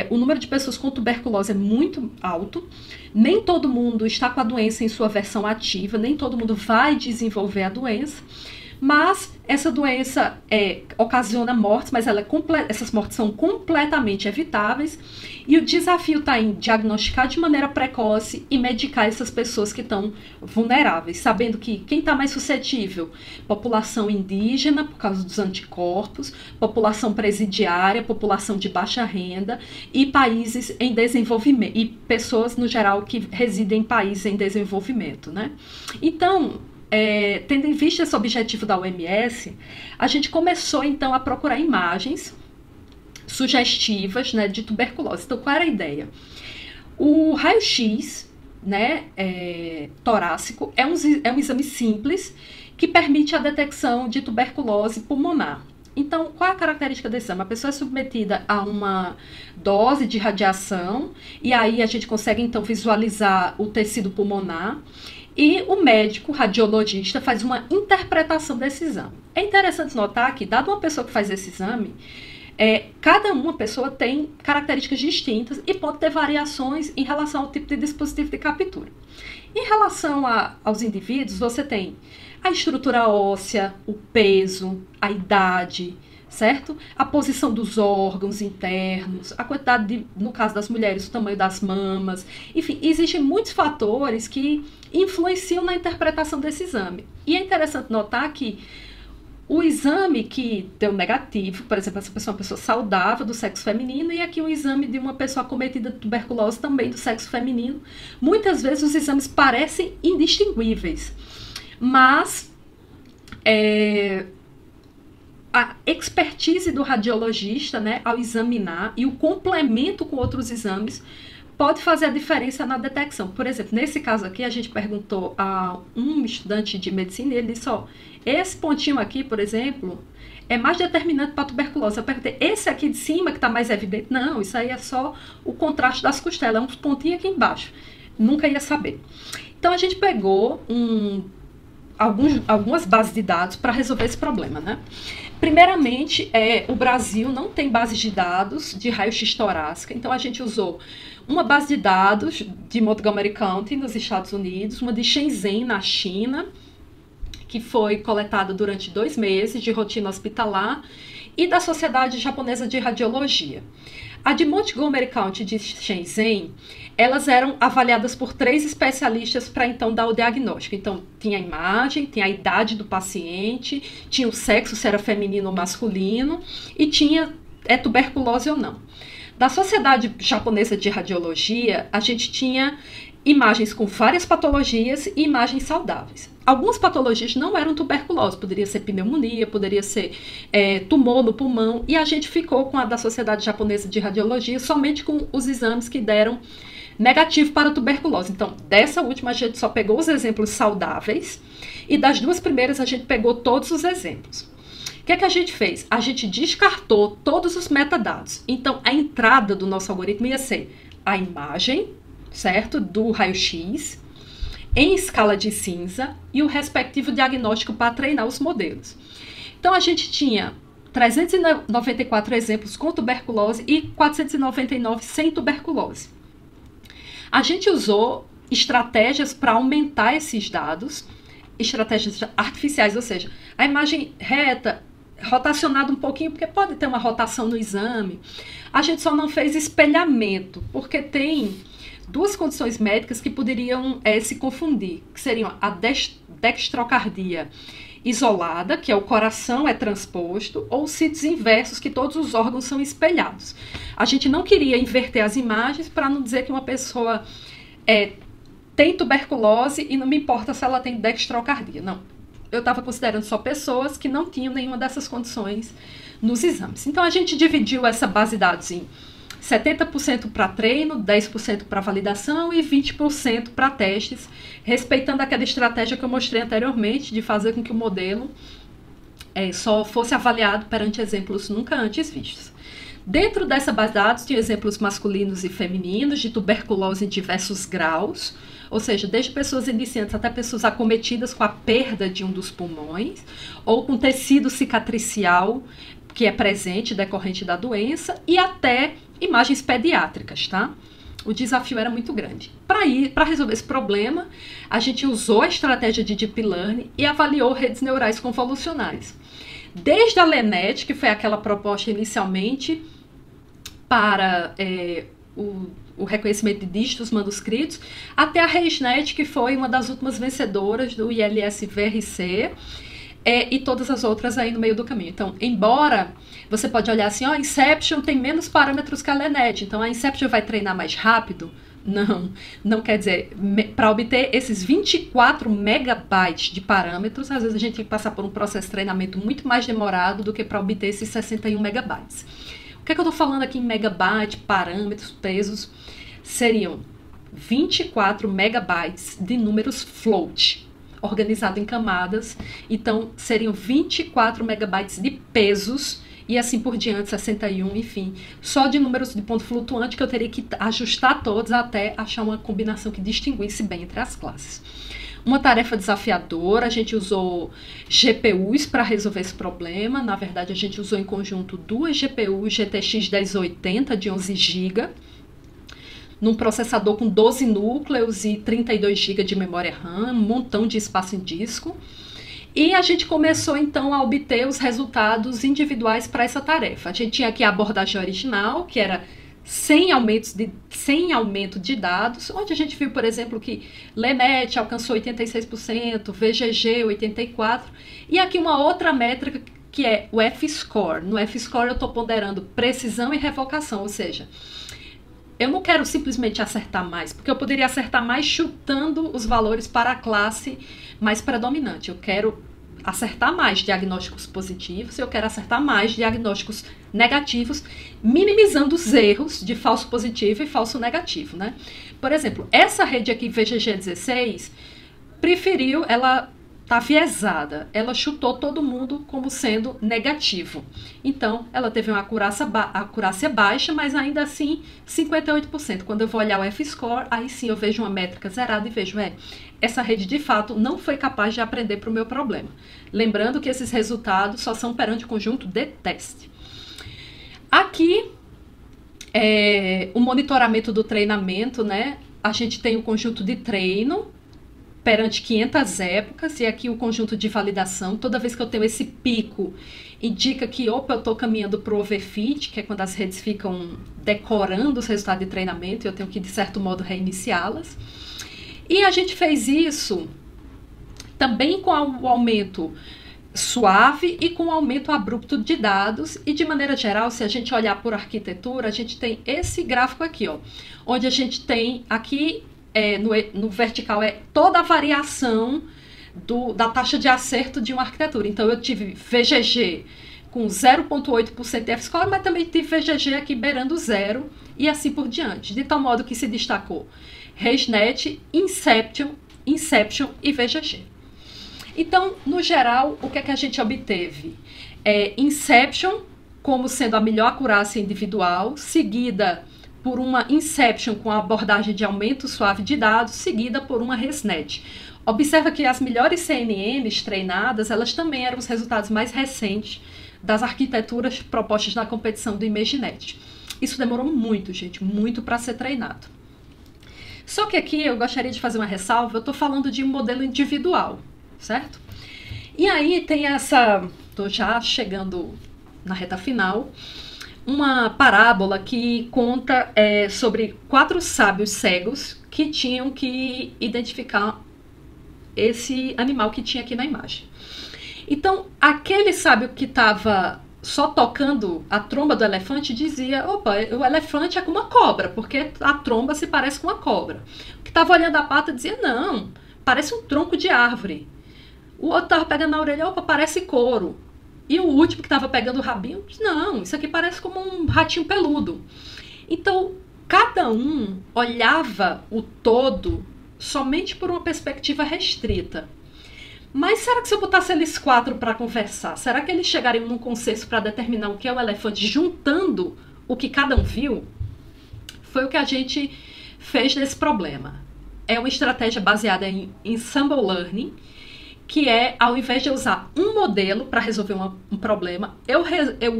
o número de pessoas com tuberculose é muito alto, nem todo mundo está com a doença em sua versão ativa, nem todo mundo vai desenvolver a doença, mas essa doença ocasiona mortes, mas essas mortes são completamente evitáveis, e o desafio está em diagnosticar de maneira precoce e medicar essas pessoas que estão vulneráveis, sabendo que quem está mais suscetível? População indígena, por causa dos anticorpos, população presidiária, população de baixa renda e países em desenvolvimento, e pessoas, no geral, que residem em países em desenvolvimento, né? Então, tendo em vista esse objetivo da OMS, a gente começou então a procurar imagens sugestivas, né, de tuberculose. Então, qual era a ideia? O raio-x, né, torácico é um exame simples que permite a detecção de tuberculose pulmonar. Então, qual é a característica desse exame? A pessoa é submetida a uma dose de radiação e aí a gente consegue então visualizar o tecido pulmonar. E o médico radiologista faz uma interpretação desse exame. É interessante notar que, dado uma pessoa que faz esse exame, cada uma pessoa tem características distintas e pode ter variações em relação ao tipo de dispositivo de captura. Em relação aos indivíduos, você tem a estrutura óssea, o peso, a idade, certo? A posição dos órgãos internos, a quantidade no caso das mulheres, o tamanho das mamas, enfim, existem muitos fatores que influenciam na interpretação desse exame. E é interessante notar que o exame que deu negativo, por exemplo, essa pessoa é uma pessoa saudável do sexo feminino, e aqui o exame de uma pessoa acometida de tuberculose também do sexo feminino, muitas vezes os exames parecem indistinguíveis, mas a expertise do radiologista, né, ao examinar, e o complemento com outros exames pode fazer a diferença na detecção. Por exemplo, nesse caso aqui, a gente perguntou a um estudante de medicina e ele disse, esse pontinho aqui, por exemplo, é mais determinante para a tuberculose. Eu perguntei, esse aqui de cima que está mais evidente? Não, isso aí é só o contraste das costelas, é uns pontinhos aqui embaixo. Nunca ia saber. Então, a gente pegou algumas bases de dados para resolver esse problema, né? Primeiramente, o Brasil não tem base de dados de raio-x torácica, então a gente usou uma base de dados de Montgomery County, nos Estados Unidos, uma de Shenzhen, na China, que foi coletada durante 2 meses de rotina hospitalar, e da Sociedade Japonesa de Radiologia. A de Montgomery County de Shenzhen, elas eram avaliadas por 3 especialistas para então dar o diagnóstico. Então, tinha a imagem, tinha a idade do paciente, tinha o sexo, se era feminino ou masculino, e tinha tuberculose ou não. Da Sociedade Japonesa de Radiologia, a gente tinha imagens com várias patologias e imagens saudáveis. Algumas patologias não eram tuberculose, poderia ser pneumonia, poderia ser tumor no pulmão, e a gente ficou com a da Sociedade Japonesa de Radiologia somente com os exames que deram negativo para tuberculose. Então, dessa última a gente só pegou os exemplos saudáveis, e das 2 primeiras a gente pegou todos os exemplos. O que é que a gente fez? A gente descartou todos os metadados. Então, a entrada do nosso algoritmo ia ser a imagem, certo? Do raio-x, em escala de cinza, e o respectivo diagnóstico para treinar os modelos. Então, a gente tinha 394 exemplos com tuberculose e 499 sem tuberculose. A gente usou estratégias para aumentar esses dados, estratégias artificiais, ou seja, a imagem reta, rotacionada um pouquinho, porque pode ter uma rotação no exame. A gente só não fez espelhamento, porque tem 2 condições médicas que poderiam se confundir, que seriam a dextrocardia isolada, que é o coração transposto, ou sítios inversos, que todos os órgãos são espelhados. A gente não queria inverter as imagens para não dizer que uma pessoa tem tuberculose e não me importa se ela tem dextrocardia. Não, eu estava considerando só pessoas que não tinham nenhuma dessas condições nos exames. Então, a gente dividiu essa base de dados em 70% para treino, 10% para validação e 20% para testes, respeitando aquela estratégia que eu mostrei anteriormente, de fazer com que o modelo só fosse avaliado perante exemplos nunca antes vistos. Dentro dessa base de dados, tinha exemplos masculinos e femininos de tuberculose em diversos graus, ou seja, desde pessoas iniciantes até pessoas acometidas com a perda de um dos pulmões, ou com tecido cicatricial que é presente decorrente da doença, e até imagens pediátricas, tá? O desafio era muito grande. Para resolver esse problema, a gente usou a estratégia de Deep Learning e avaliou redes neurais convolucionais. Desde a LeNet, que foi aquela proposta inicialmente para o reconhecimento de dígitos manuscritos, até a ResNet, que foi uma das últimas vencedoras do ILS VRC, e todas as outras aí no meio do caminho. Então, embora você pode olhar assim, a Inception tem menos parâmetros que a LeNet, então a Inception vai treinar mais rápido? Não quer dizer, para obter esses 24 megabytes de parâmetros, às vezes a gente tem que passar por um processo de treinamento muito mais demorado do que para obter esses 61 megabytes. O que é que eu estou falando aqui em megabyte, parâmetros, pesos? Seriam 24 megabytes de números float, organizado em camadas. Então, seriam 24 megabytes de pesos e assim por diante, 61, enfim. Só de números de ponto flutuante que eu teria que ajustar todos até achar uma combinação que distinguisse bem entre as classes. Uma tarefa desafiadora, a gente usou GPUs para resolver esse problema. Na verdade, a gente usou em conjunto 2 GPUs GTX 1080 de 11 GB, num processador com 12 núcleos e 32 GB de memória RAM, um montão de espaço em disco. E a gente começou, então, a obter os resultados individuais para essa tarefa. A gente tinha aqui a abordagem original, que era sem aumento de dados, onde a gente viu, por exemplo, que LeNet alcançou 86%, VGG 84%, e aqui uma outra métrica que é o F-score. No F-score eu estou ponderando precisão e revocação, ou seja, eu não quero simplesmente acertar mais, porque eu poderia acertar mais chutando os valores para a classe mais predominante. Eu quero acertar mais diagnósticos positivos, eu quero acertar mais diagnósticos negativos, minimizando os erros de falso positivo e falso negativo, né? Por exemplo, essa rede aqui, VGG16, ela está viesada. Ela chutou todo mundo como sendo negativo. Então, ela teve uma acurácia baixa, mas ainda assim 58%. Quando eu vou olhar o F-score, aí sim eu vejo uma métrica zerada e vejo, essa rede de fato não foi capaz de aprender para o meu problema. Lembrando que esses resultados só são perante o conjunto de teste. Aqui, o monitoramento do treinamento, né? A gente tem o conjunto de treino perante 500 épocas, e aqui o conjunto de validação. Toda vez que eu tenho esse pico, indica que, opa, eu estou caminhando para o overfit, que é quando as redes ficam decorando os resultados de treinamento, e eu tenho que, de certo modo, reiniciá-las. E a gente fez isso também com o aumento suave e com o aumento abrupto de dados, e de maneira geral, se a gente olhar por arquitetura, a gente tem esse gráfico aqui, ó, onde a gente tem aqui, no vertical, toda a variação da taxa de acerto de uma arquitetura. Então, eu tive VGG com 0,8% de F-score, mas também tive VGG aqui beirando zero, e assim por diante. De tal modo que se destacou ResNet, Inception e VGG. Então, no geral, o que é que a gente obteve? Inception como sendo a melhor acurácia individual, seguida por uma Inception com a abordagem de aumento suave de dados, seguida por uma ResNet. Observa que as melhores CNNs treinadas, elas também eram os resultados mais recentes das arquiteturas propostas na competição do ImageNet. Isso demorou muito, gente, muito para ser treinado. Só que aqui eu gostaria de fazer uma ressalva, eu estou falando de um modelo individual, certo? E aí tem estou já chegando na reta final, uma parábola que conta sobre 4 sábios cegos que tinham que identificar esse animal que tinha aqui na imagem. Então, aquele sábio que estava só tocando a tromba do elefante dizia, opa, o elefante é como uma cobra, porque a tromba se parece com uma cobra. O que estava olhando a pata dizia, não, parece um tronco de árvore. O outro estava pegando na orelha, opa, parece couro. E o último que estava pegando o rabinho, não, isso aqui parece como um ratinho peludo. Então, cada um olhava o todo somente por uma perspectiva restrita. Mas será que se eu botasse eles 4 para conversar, será que eles chegariam num consenso para determinar o que é o elefante, juntando o que cada um viu? Foi o que a gente fez nesse problema. É uma estratégia baseada em Ensemble Learning, que ao invés de usar um modelo para resolver um problema, eu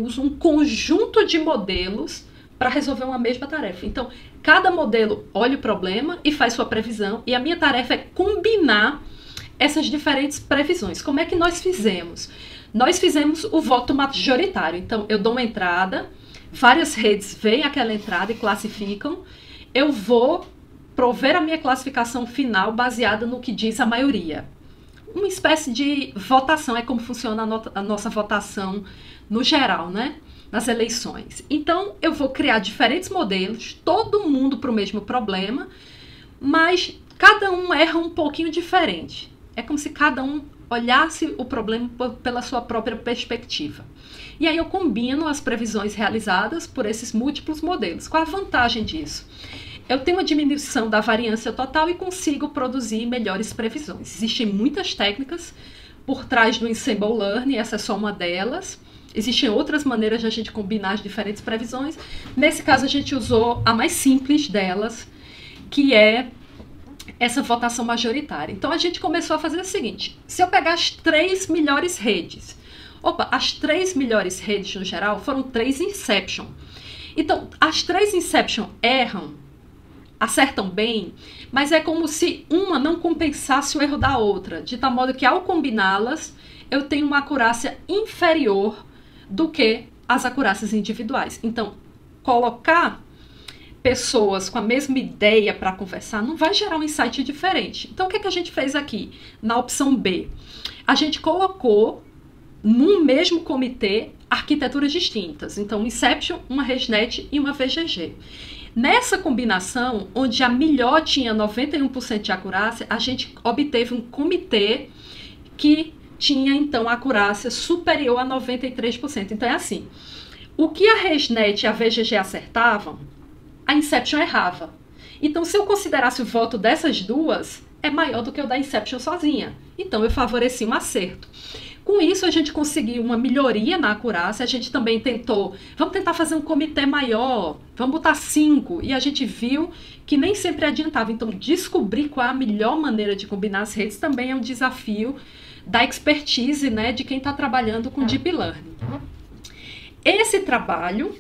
uso um conjunto de modelos para resolver uma mesma tarefa. Então, cada modelo olha o problema e faz sua previsão, e a minha tarefa é combinar essas diferentes previsões. Como é que nós fizemos? Nós fizemos o voto majoritário. Então, eu dou uma entrada, várias redes veem aquela entrada e classificam, eu vou prover a minha classificação final baseada no que diz a maioria. Uma espécie de votação, é como funciona a nossa votação no geral, né? Nas eleições. Então, eu vou criar diferentes modelos, todo mundo para o mesmo problema, mas cada um erra um pouquinho diferente. É como se cada um olhasse o problema pela sua própria perspectiva. E aí eu combino as previsões realizadas por esses múltiplos modelos. Qual a vantagem disso? Eu tenho uma diminuição da variância total e consigo produzir melhores previsões. Existem muitas técnicas por trás do Ensemble Learning, essa é só uma delas. Existem outras maneiras de a gente combinar as diferentes previsões. Nesse caso, a gente usou a mais simples delas, que é essa votação majoritária. Então, a gente começou a fazer o seguinte, se eu pegar as 3 melhores redes, as 3 melhores redes no geral foram 3 Inception. Então, as 3 Inception acertam bem, mas é como se uma não compensasse o erro da outra, de tal modo que ao combiná-las, eu tenho uma acurácia inferior do que as acurácias individuais. Então, colocar pessoas com a mesma ideia para conversar não vai gerar um insight diferente. Então, o que é que a gente fez aqui? Na opção B, a gente colocou num mesmo comitê arquiteturas distintas. Então, um Inception, uma ResNet e uma VGG. Nessa combinação, onde a melhor tinha 91% de acurácia, a gente obteve um comitê que tinha, então, a acurácia superior a 93%. Então, é assim, o que a ResNet e a VGG acertavam, a Inception errava. Então, se eu considerasse o voto dessas duas, é maior do que o da Inception sozinha. Então, eu favoreci um acerto. Com isso, a gente conseguiu uma melhoria na acurácia. A gente também tentou, vamos tentar fazer um comitê maior, vamos botar 5. E a gente viu que nem sempre adiantava. Então, descobrir qual é a melhor maneira de combinar as redes também é um desafio da expertise, né, de quem está trabalhando com Deep Learning. Esse trabalho,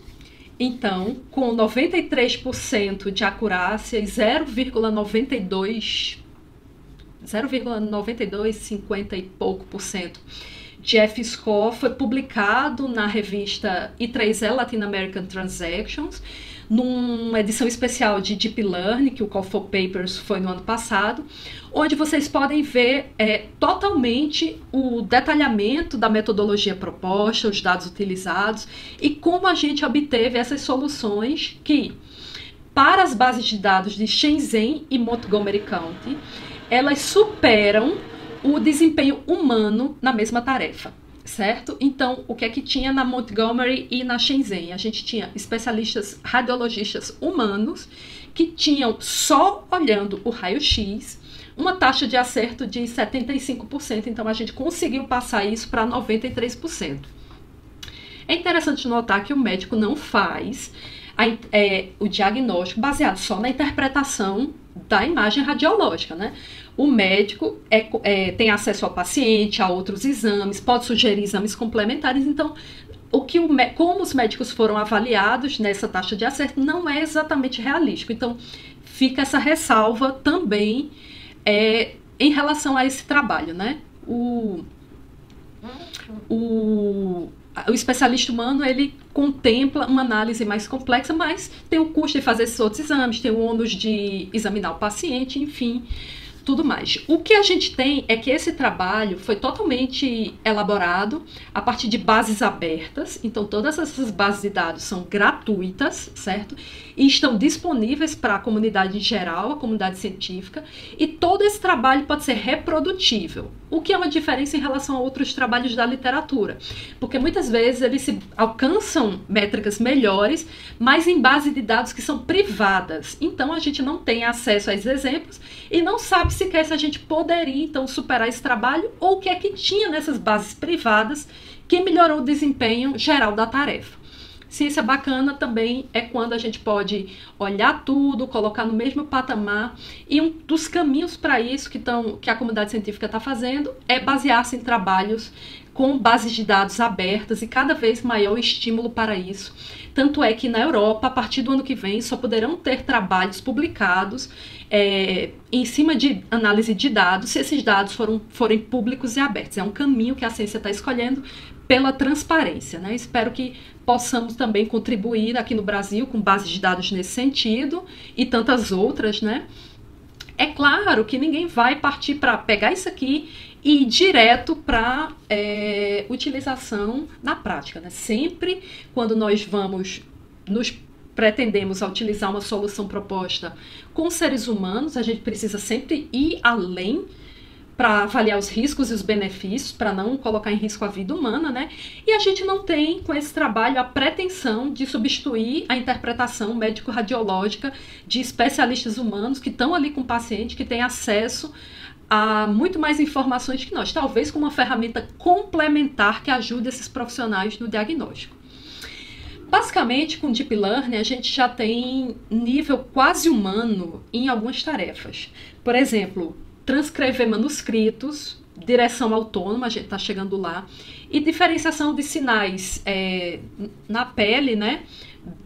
então, com 93% de acurácia e 50 e pouco por cento de F-score, foi publicado na revista I3E Latin American Transactions, numa edição especial de Deep Learning, que o Call for Papers foi no ano passado, onde vocês podem ver totalmente o detalhamento da metodologia proposta, os dados utilizados e como a gente obteve essas soluções que, para as bases de dados de Shenzhen e Montgomery County, elas superam o desempenho humano na mesma tarefa, certo? Então, o que é que tinha na Montgomery e na Shenzhen? A gente tinha especialistas radiologistas humanos que tinham, só olhando o raio-x, uma taxa de acerto de 75%, então a gente conseguiu passar isso para 93%. É interessante notar que o médico não faz o diagnóstico baseado só na interpretação da imagem radiológica, né? O médico tem acesso ao paciente, a outros exames, pode sugerir exames complementares, então como os médicos foram avaliados nessa taxa de acerto não é exatamente realístico. Então fica essa ressalva também em relação a esse trabalho, né? O especialista humano, ele contempla uma análise mais complexa, mas tem o custo de fazer esses outros exames, tem o ônus de examinar o paciente, enfim, tudo mais. O que a gente tem é que esse trabalho foi totalmente elaborado a partir de bases abertas, então todas essas bases de dados são gratuitas, certo? E estão disponíveis para a comunidade em geral, a comunidade científica, e todo esse trabalho pode ser reprodutível, o que é uma diferença em relação a outros trabalhos da literatura, porque muitas vezes eles alcançam métricas melhores, mas em base de dados que são privadas, então a gente não tem acesso a esses exemplos e não sabe sequer se a gente poderia então superar esse trabalho ou o que é que tinha nessas bases privadas que melhorou o desempenho geral da tarefa. Ciência bacana também é quando a gente pode olhar tudo, colocar no mesmo patamar, e um dos caminhos para isso que a comunidade científica está fazendo é basear-se em trabalhos com bases de dados abertas e cada vez maior estímulo para isso. Tanto é que na Europa, a partir do ano que vem, só poderão ter trabalhos publicados em cima de análise de dados se esses dados forem públicos e abertos. É um caminho que a ciência está escolhendo pela transparência, né? Espero que possamos também contribuir aqui no Brasil com bases de dados nesse sentido e tantas outras, né? É claro que ninguém vai partir para pegar isso aqui e ir direto para utilização na prática, né? Sempre quando nós pretendemos a utilizar uma solução proposta com seres humanos, a gente precisa sempre ir além para avaliar os riscos e os benefícios, para não colocar em risco a vida humana, né? E a gente não tem, com esse trabalho, a pretensão de substituir a interpretação médico-radiológica de especialistas humanos que estão ali com o paciente, que têm acesso a muito mais informações que nós, talvez com uma ferramenta complementar que ajude esses profissionais no diagnóstico. Basicamente, com Deep Learning, a gente já tem nível quase humano em algumas tarefas. Por exemplo, transcrever manuscritos, direção autônoma, a gente está chegando lá, e diferenciação de sinais na pele, né?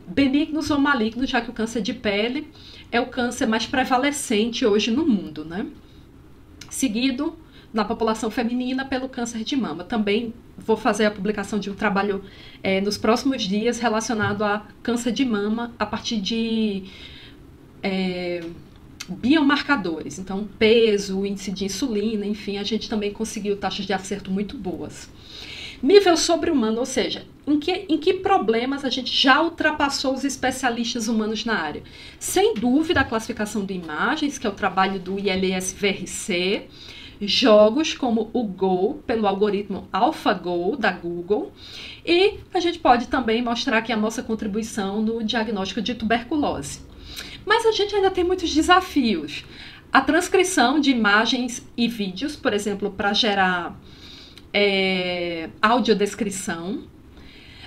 Benignos ou malignos, já que o câncer de pele é o câncer mais prevalecente hoje no mundo, né? Seguido, na população feminina, pelo câncer de mama. Também vou fazer a publicação de um trabalho nos próximos dias relacionado a câncer de mama a partir de biomarcadores, então peso, índice de insulina, enfim, a gente também conseguiu taxas de acerto muito boas. Nível sobre-humano, ou seja, em que problemas a gente já ultrapassou os especialistas humanos na área? Sem dúvida, a classificação de imagens, que é o trabalho do ILS-VRC, jogos como o Go, pelo algoritmo AlphaGo da Google, e a gente pode também mostrar aqui a nossa contribuição no diagnóstico de tuberculose. Mas a gente ainda tem muitos desafios. A transcrição de imagens e vídeos, por exemplo, para gerar audiodescrição.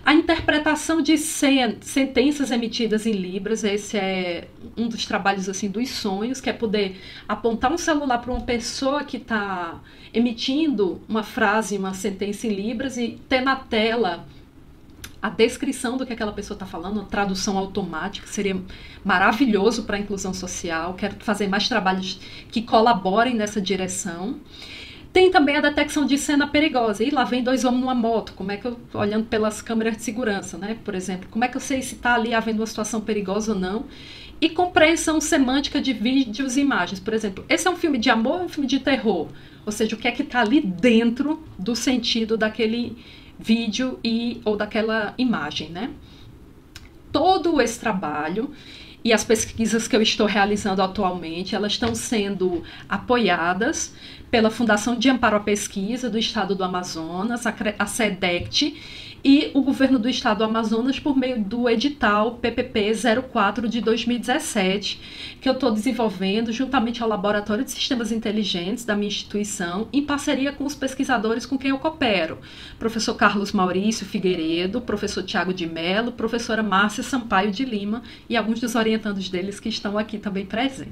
A interpretação de sentenças emitidas em Libras, esse é um dos trabalhos assim dos sonhos, que é poder apontar um celular para uma pessoa que está emitindo uma frase, uma sentença em Libras e ter na tela a descrição do que aquela pessoa está falando, uma tradução automática, seria maravilhoso para a inclusão social. Quero fazer mais trabalhos que colaborem nessa direção. Tem também a detecção de cena perigosa. E lá vem dois homens numa moto. Como é que eu, olhando pelas câmeras de segurança, né? Por exemplo, como é que eu sei se está ali havendo uma situação perigosa ou não? E compreensão semântica de vídeos e imagens. Por exemplo, esse é um filme de amor ou um filme de terror? Ou seja, o que é que está ali dentro do sentido daquele vídeo ou daquela imagem, né? Todo esse trabalho e as pesquisas que eu estou realizando atualmente, elas estão sendo apoiadas pela Fundação de Amparo à Pesquisa do Estado do Amazonas, a SEDECT, e o governo do Estado do Amazonas por meio do edital PPP 04 de 2017, que eu estou desenvolvendo juntamente ao Laboratório de Sistemas Inteligentes da minha instituição, em parceria com os pesquisadores com quem eu coopero, professor Carlos Maurício Figueiredo, professor Tiago de Mello, professora Márcia Sampaio de Lima e alguns dos orientandos deles que estão aqui também presentes.